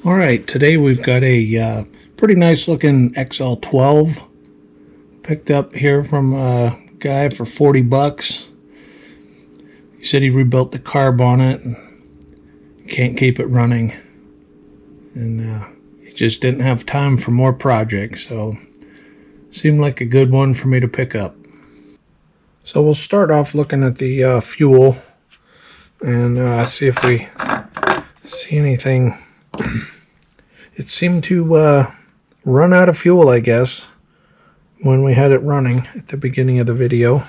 All right, today we've got a pretty nice looking XL-12 picked up here from a guy for 40 bucks. He said he rebuilt the carb on it and can't keep it running, and he just didn't have time for more projects, so seemed like a good one for me to pick up. So we'll start off looking at the fuel and see if we see anything. It seemed to run out of fuel, I guess, when we had it running at the beginning of the video.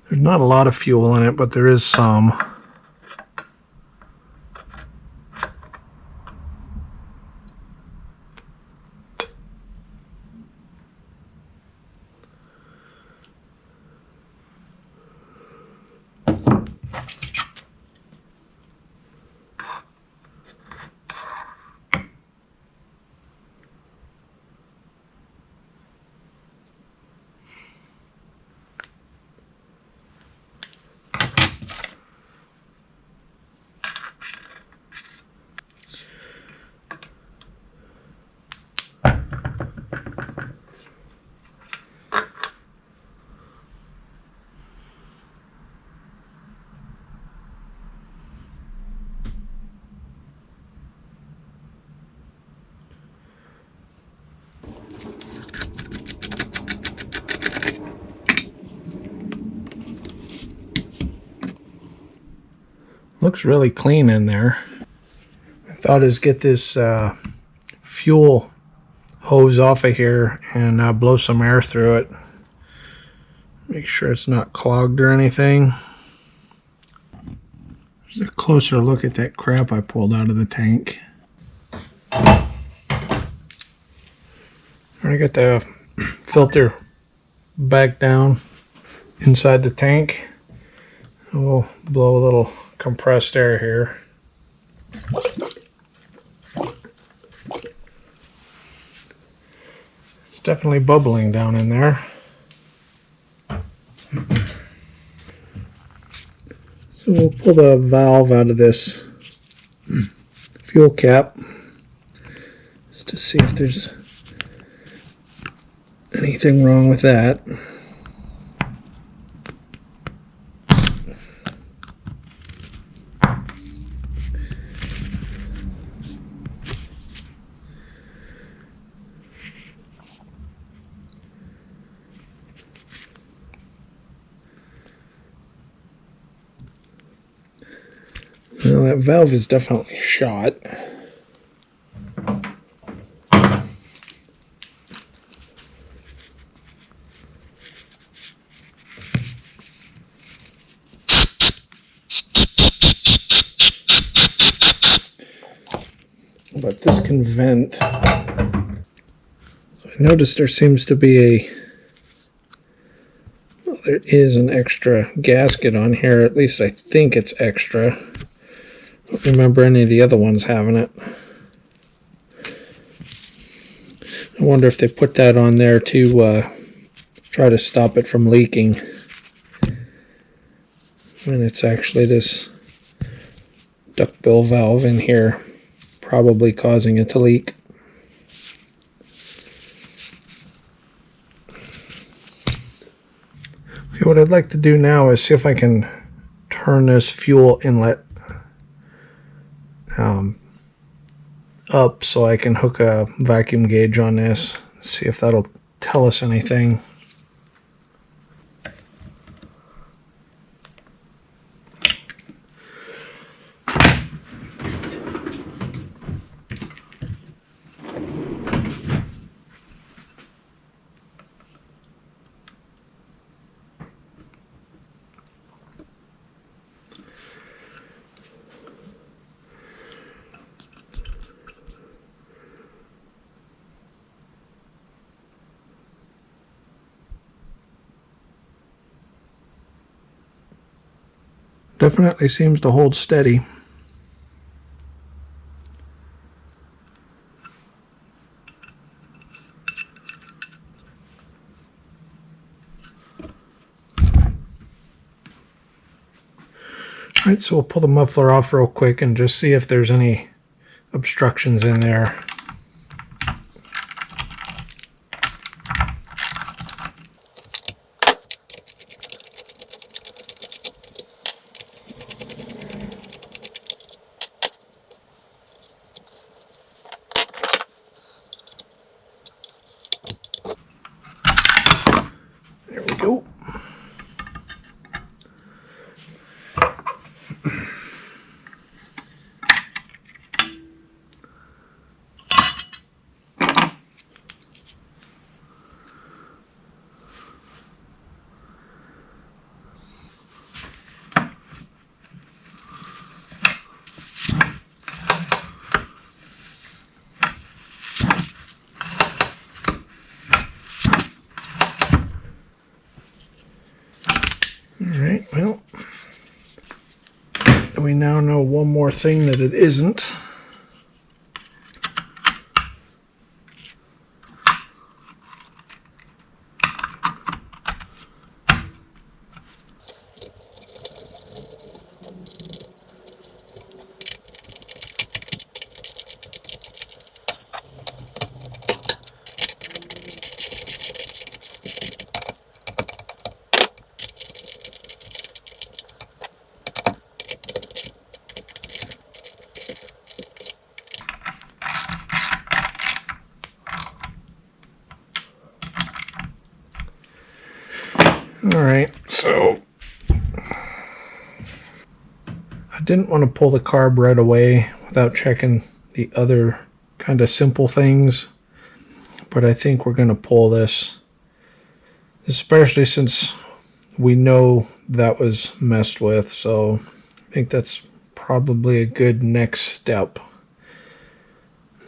There's not a lot of fuel in it, but there is some. Looks really clean in there. I thought is get this fuel hose off of here and blow some air through it. Make sure it's not clogged or anything. There's a closer look at that crap I pulled out of the tank. I got the filter back down inside the tank. We'll blow a little compressed air here. It's definitely bubbling down in there. So we'll pull the valve out of this fuel cap just to see if there's anything wrong with that. Well, that valve is definitely shot. But this can vent. So I noticed there seems to be well, there is an extra gasket on here. At least I think it's extra. I don't remember any of the other ones having it. I wonder if they put that on there to try to stop it from leaking. And it's actually this duckbill valve in here probably causing it to leak. Okay, what I'd like to do now is see if I can turn this fuel inlet up so I can hook a vacuum gauge on this, see if that'll tell us anything. Definitely seems to hold steady. Alright, so we'll pull the muffler off real quick and just see if there's any obstructions in there. There we go. Alright, well, we now know one more thing that it isn't. Alright, so I didn't want to pull the carb right away without checking the other kind of simple things, but I think we're going to pull this, especially since we know that was messed with, so I think that's probably a good next step,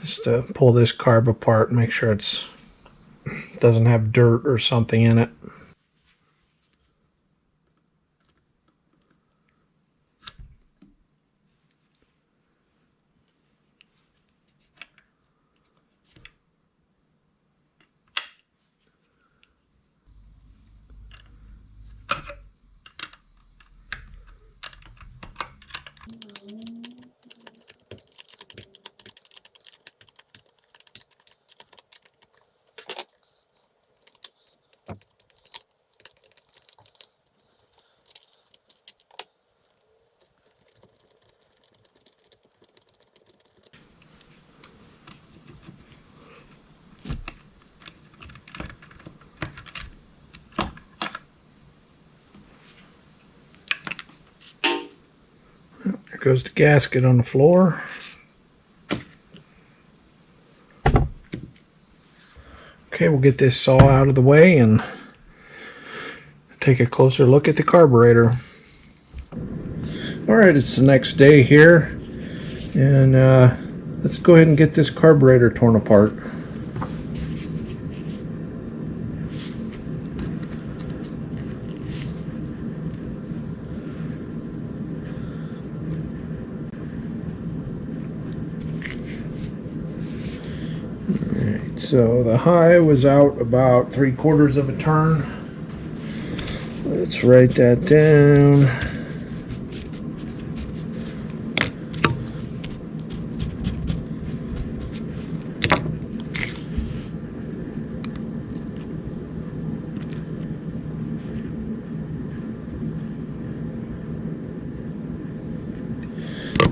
is to pull this carb apart and make sure it doesn't have dirt or something in it. There goes the gasket on the floor. Okay, we'll get this saw out of the way and take a closer look at the carburetor. Alright, it's the next day here, and let's go ahead and get this carburetor torn apart. Alright, so the high was out about 3/4 of a turn. Let's write that down.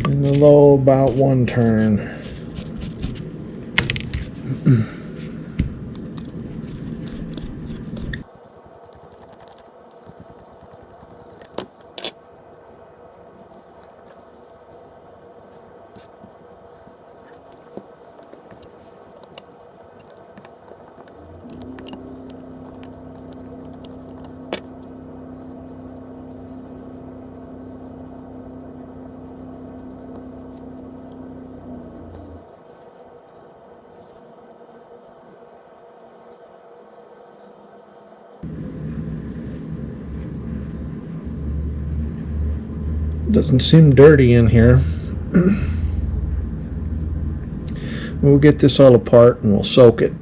And the low about 1 turn. Doesn't seem dirty in here. We'll get this all apart and we'll soak it.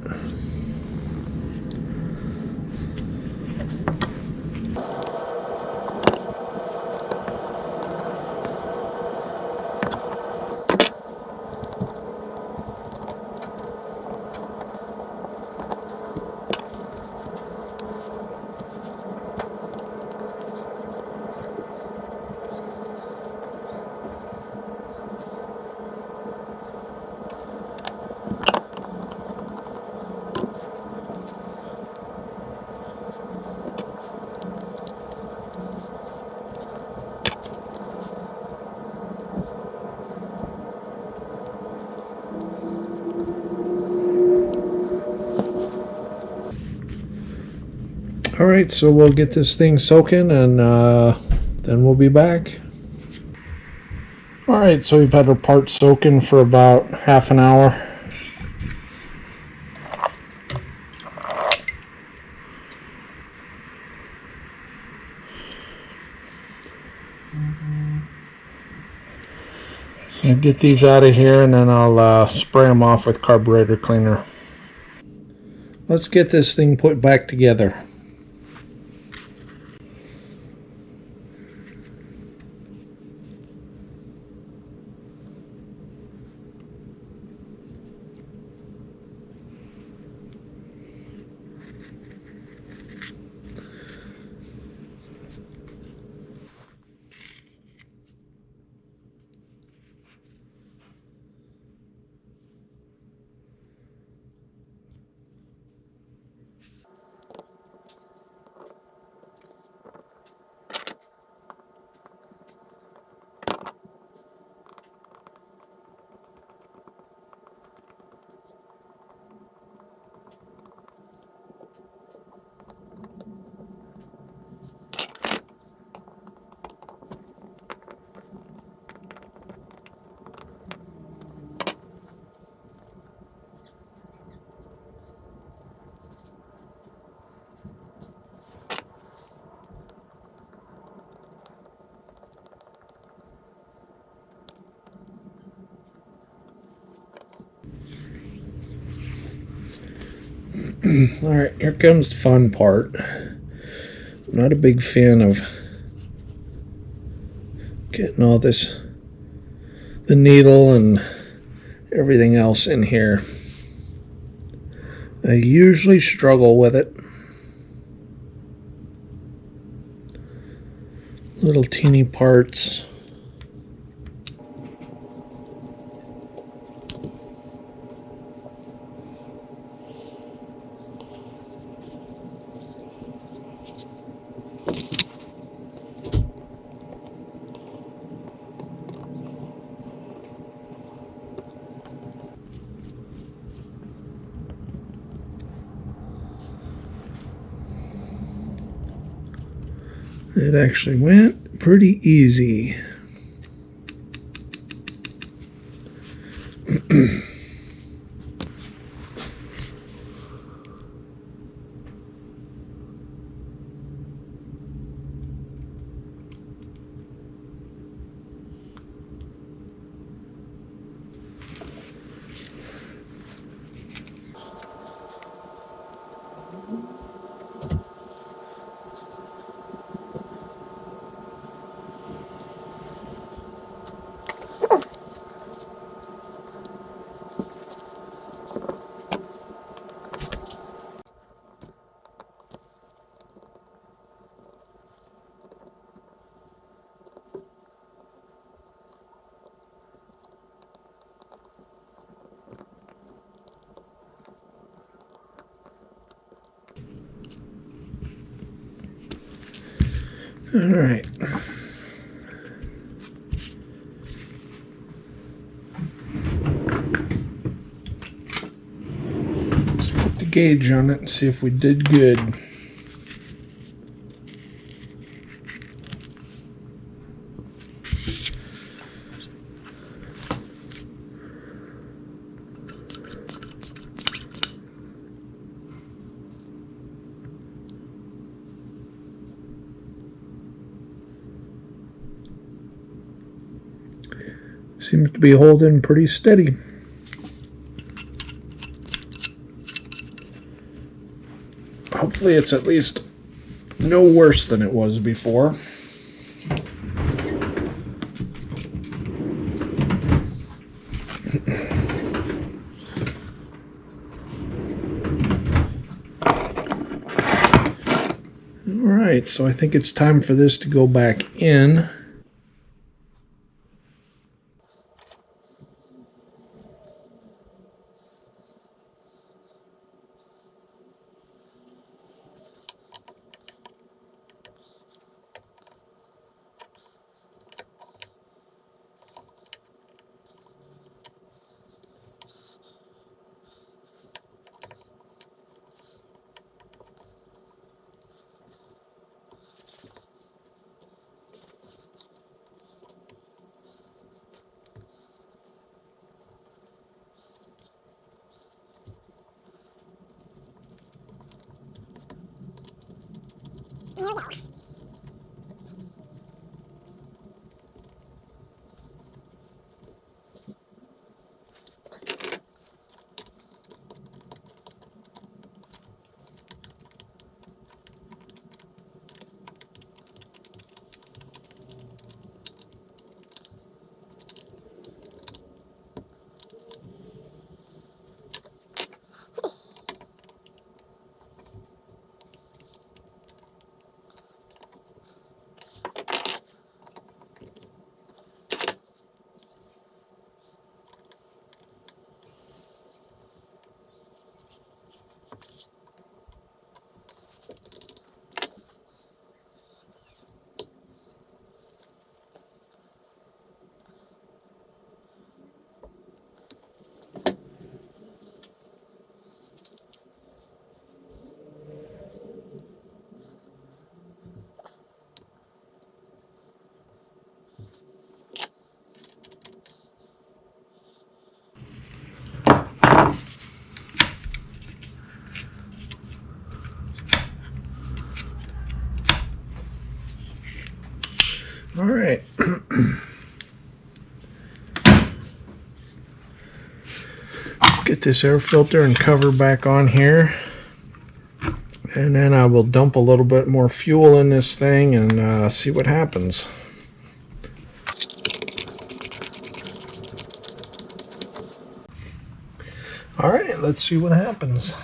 All right, so we'll get this thing soaking and then we'll be back. All right, so we've had our parts soaking for about half an hour. I'll get these out of here and then I'll spray them off with carburetor cleaner. Let's get this thing put back together. All right, here comes the fun part. I'm not a big fan of getting all this, the needle and everything else in here. I usually struggle with it. Little teeny parts. It actually went pretty easy. All right. Let's put the gauge on it and see if we did good. Seems to be holding pretty steady. Hopefully it's at least no worse than it was before. Alright, so I think it's time for this to go back in. All right. Get this air filter and cover back on here. And then I will dump a little bit more fuel in this thing and see what happens. All right, let's see what happens.